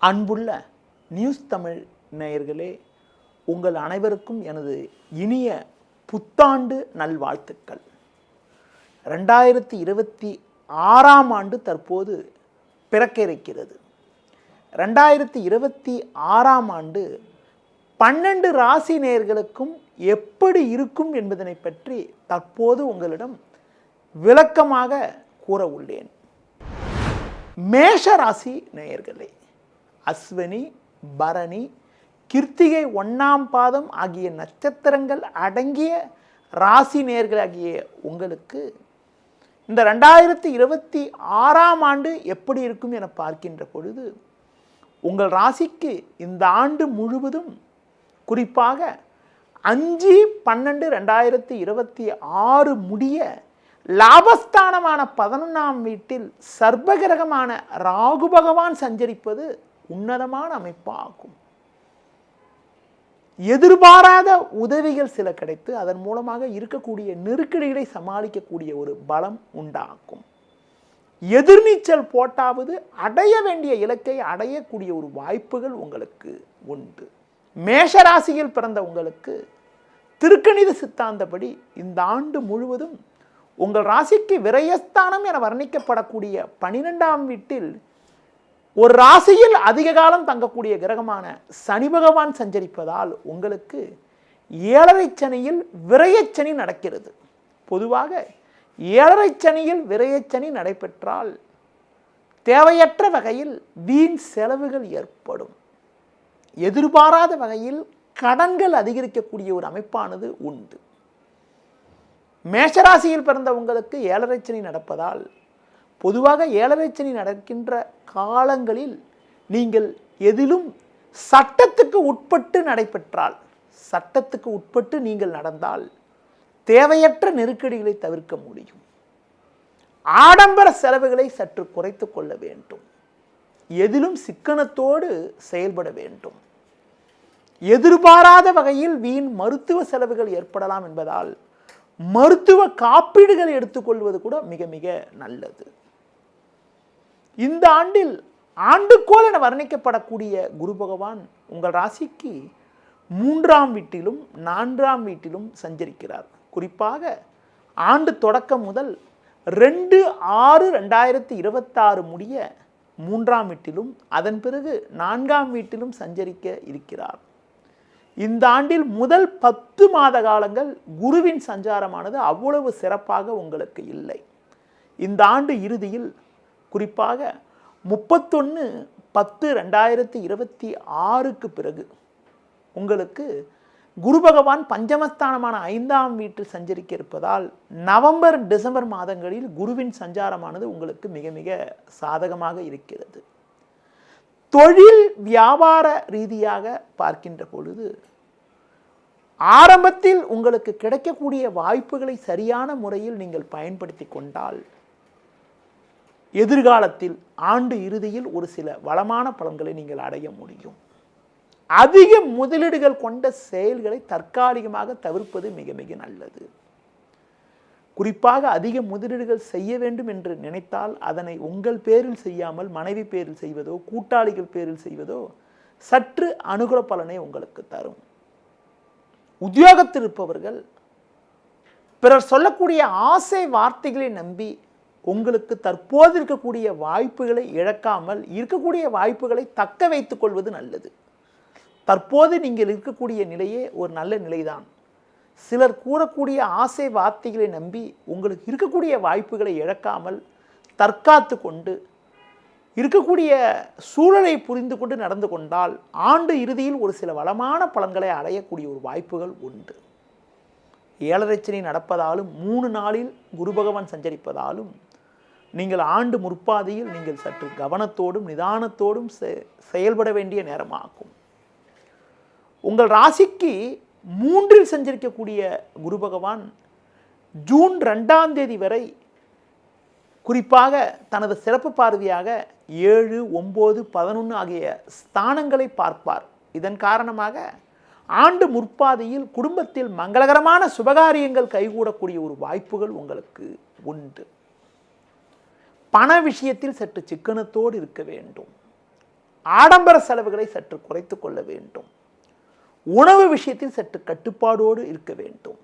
அன்புள்ள நியூஸ் தமிழ் நேயர்களே, உங்கள் அனைவருக்கும் எனது இனிய புத்தாண்டு நல்வாழ்த்துக்கள். 2026ஆம் ஆண்டு தற்போது பிறக்க இருக்கிறது. 2026ஆம் ஆண்டு 12 ராசி நேயர்களுக்கும் எப்படி இருக்கும் என்பதனை பற்றி தற்போது உங்களிடம் விளக்கமாக கூற உள்ளேன். மேஷ ராசி நேயர்களே, அஸ்வினி, பரணி, கிருத்திகை 1ஆம் பாதம் ஆகிய நட்சத்திரங்கள் அடங்கிய ராசி நேயர்களாகிய உங்களுக்கு இந்த 2026ஆம் ஆண்டு எப்படி இருக்கும் என பார்க்கின்ற பொழுது, உங்கள் ராசிக்கு இந்த ஆண்டு முழுவதும் குறிப்பாக 5/12/2026 முடிய லாபஸ்தானமான 11ஆம் வீட்டில் சர்வகிரகமான ராகு பகவான் சஞ்சரிப்பது உன்னதமான அமைப்பாகும். எதிர்பாராத உதவிகள் சில கிடைத்து அதன் மூலமாக இருக்கக்கூடிய நெருக்கடிகளை சமாளிக்கக்கூடிய ஒரு பலம் உண்டாகும். எதிர்நீச்சல் போட்டாவது அடைய வேண்டிய இலக்கை அடையக்கூடிய ஒரு வாய்ப்புகள் உங்களுக்கு உண்டு. மேஷராசியில் பிறந்த உங்களுக்கு திருக்கணித சித்தாந்தப்படி இந்த ஆண்டு முழுவதும் உங்கள் ராசிக்கு விரயஸ்தானம் என வர்ணிக்கப்படக்கூடிய 12ஆம் வீட்டில் ஒரு ராசியில் அதிக காலம் தங்கக்கூடிய கிரகமான சனி பகவான் சஞ்சரிப்பதால் உங்களுக்கு 7.5 சனியில் விரயச்சனி நடக்கிறது. பொதுவாக 7.5 சனியில் விரயச்சனி நடைபெற்றால் தேவையற்ற வகையில் வீண் செலவுகள் ஏற்படும். எதிர்பாராத வகையில் கடன்கள் அதிகரிக்கக்கூடிய ஒரு அமைப்பானது உண்டு. மேஷராசியில் பிறந்த உங்களுக்கு 7.5 சனி நடப்பதால் பொதுவாக 7.5 சனி நடக்கின்ற காலங்களில் நீங்கள் எதிலும் சட்டத்துக்கு உட்பட்டு நடைபெற்றால், சட்டத்துக்கு உட்பட்டு நீங்கள் நடந்தால் தேவையற்ற நெருக்கடிகளை தவிர்க்க முடியும். ஆடம்பர செலவுகளை சற்று குறைத்து கொள்ள வேண்டும். எதிலும் சிக்கனத்தோடு செயல்பட வேண்டும். எதிர்பாராத வகையில் வீண் மருத்துவ செலவுகள் ஏற்படலாம் என்பதால் மருத்துவ காப்பீடுகளை எடுத்துக்கொள்வது கூட மிக மிக நல்லது. இந்த ஆண்டில் ஆண்டுகோள் என வர்ணிக்கப்படக்கூடிய குரு பகவான் உங்கள் ராசிக்கு 3ஆம் வீட்டிலும் 4ஆம் வீட்டிலும் சஞ்சரிக்கிறார். குறிப்பாக ஆண்டு தொடக்கம் முதல் 2/6/2026 முடிய 3ஆம் வீட்டிலும் அதன் பிறகு 4ஆம் வீட்டிலும் சஞ்சரிக்க இருக்கிறார். இந்த ஆண்டில் முதல் 10 மாத காலங்கள் குருவின் சஞ்சாரமானது அவ்வளவு சிறப்பாக உங்களுக்கு இல்லை. இந்த ஆண்டு இறுதியில் குறிப்பாக 31/10/2026க்கு பிறகு உங்களுக்கு குரு பகவான் பஞ்சமஸ்தானமான 5ஆம் வீட்டில் சஞ்சரிக்க இருப்பதால் நவம்பர் டிசம்பர் மாதங்களில் குருவின் சஞ்சாரமானது உங்களுக்கு மிக மிக சாதகமாக இருக்கிறது. தொழில் வியாபார ரீதியாக பார்க்கின்ற பொழுது ஆரம்பத்தில் உங்களுக்கு கிடைக்கக்கூடிய வாய்ப்புகளை சரியான முறையில் நீங்கள் பயன்படுத்தி கொண்டால் எதிர்காலத்தில் ஆண்டு இறுதியில் ஒரு சில வளமான பலன்களை நீங்கள் அடைய முடியும். அதிக முதலீடுகள் கொண்ட செயல்களை தற்காலிகமாக தவிர்ப்பது மிக மிக நல்லது. குறிப்பாக அதிக முதலீடுகள் செய்ய வேண்டும் என்று நினைத்தால் அதனை உங்கள் பேரில் செய்யாமல் மனைவி பேரில் செய்வதோ கூட்டாளிகள் பேரில் செய்வதோ சற்று அனுகூல பலனை உங்களுக்கு தரும். உத்தியோகத்தில் இருப்பவர்கள் பிறர் சொல்லக்கூடிய ஆசை வார்த்தைகளை நம்பி உங்களுக்கு தற்போது இருக்கக்கூடிய வாய்ப்புகளை இழக்காமல் இருக்கக்கூடிய வாய்ப்புகளை தக்க வைத்துக் கொள்வது நல்லது. தற்போது நீங்கள் இருக்கக்கூடிய நிலையே ஒரு நல்ல நிலைதான். சிலர் கூறக்கூடிய ஆசை வார்த்தைகளை நம்பி உங்களுக்கு இருக்கக்கூடிய வாய்ப்புகளை இழக்காமல் தற்காத்து கொண்டு இருக்கக்கூடிய சூழலை புரிந்து கொண்டு நடந்து கொண்டால் ஆண்டு இறுதியில் ஒரு சில வளமான பலன்களை அடையக்கூடிய ஒரு வாய்ப்புகள் உண்டு. 7.5 சனி நடப்பதாலும் 3 நாளில் குரு பகவான் சஞ்சரிப்பதாலும் நீங்கள் ஆண்டு முற்பாதியில் நீங்கள் சற்று கவனத்தோடும் நிதானத்தோடும் செயல்பட வேண்டிய நேரமாகும். உங்கள் ராசிக்கு 3இல் சஞ்சரிக்கக்கூடிய குரு பகவான் ஜூன் 2ஆம் தேதி வரை குறிப்பாக தனது சிறப்பு பார்வையாக 7, 9, 11 ஆகிய ஸ்தானங்களை பார்ப்பார். இதன் காரணமாக ஆண்டு முற்பாதியில் குடும்பத்தில் மங்களகரமான சுபகாரியங்கள் கைகூடக்கூடிய ஒரு வாய்ப்புகள் உங்களுக்கு உண்டு. பண விஷயத்தில் சற்று சிக்கனத்தோடு இருக்க வேண்டும். ஆடம்பர செலவுகளை சற்று குறைத்து கொள்ள வேண்டும். உணவு விஷயத்தில் சற்று கட்டுப்பாடோடு இருக்க வேண்டும்.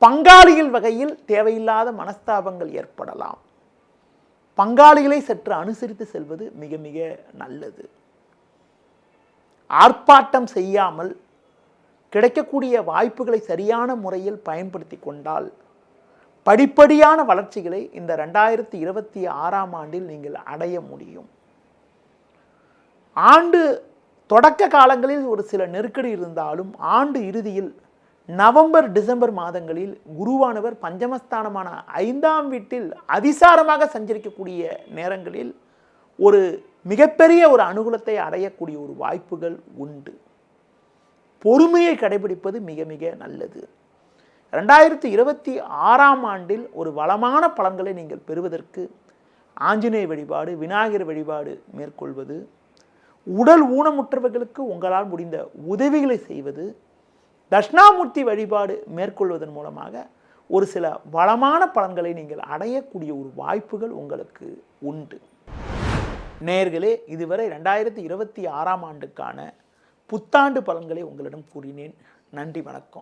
பங்காளிகள் வகையில் தேவையில்லாத மனஸ்தாபங்கள் ஏற்படலாம். பங்காளிகளை சற்று அனுசரித்து செல்வது மிக மிக நல்லது. ஆர்ப்பாட்டம் செய்யாமல் கிடைக்கக்கூடிய வாய்ப்புகளை சரியான முறையில் பயன்படுத்தி கொண்டால் படிப்படியான வளர்ச்சிகளை இந்த 2026ஆம் ஆண்டில் நீங்கள் அடைய முடியும். ஆண்டு தொடக்க காலங்களில் ஒரு சில நெருக்கடி இருந்தாலும் ஆண்டு இறுதியில் நவம்பர் டிசம்பர் மாதங்களில் குருவானவர் பஞ்சமஸ்தானமான 5ஆம் வீட்டில் அதிசாரமாக சஞ்சரிக்கக்கூடிய நேரங்களில் ஒரு மிகப்பெரிய ஒரு அனுகூலத்தை அடையக்கூடிய ஒரு வாய்ப்புகள் உண்டு. பொறுமையை கடைபிடிப்பது மிக மிக நல்லது. 2026ஆம் ஆண்டில் ஒரு வளமான பலன்களை நீங்கள் பெறுவதற்கு ஆஞ்சநேய வழிபாடு, விநாயகர் வழிபாடு மேற்கொள்வது, உடல் ஊனமுற்றவர்களுக்கு உங்களால் முடிந்த உதவிகளை செய்வது, தட்சிணாமூர்த்தி வழிபாடு மேற்கொள்வதன் மூலமாக ஒரு சில வளமான பலன்களை நீங்கள் அடையக்கூடிய ஒரு வாய்ப்புகள் உங்களுக்கு உண்டு. நேயர்களே, இதுவரை 2026ஆம் ஆண்டுக்கான புத்தாண்டு பலன்களை உங்களிடம் கூறினேன். நன்றி, வணக்கம்.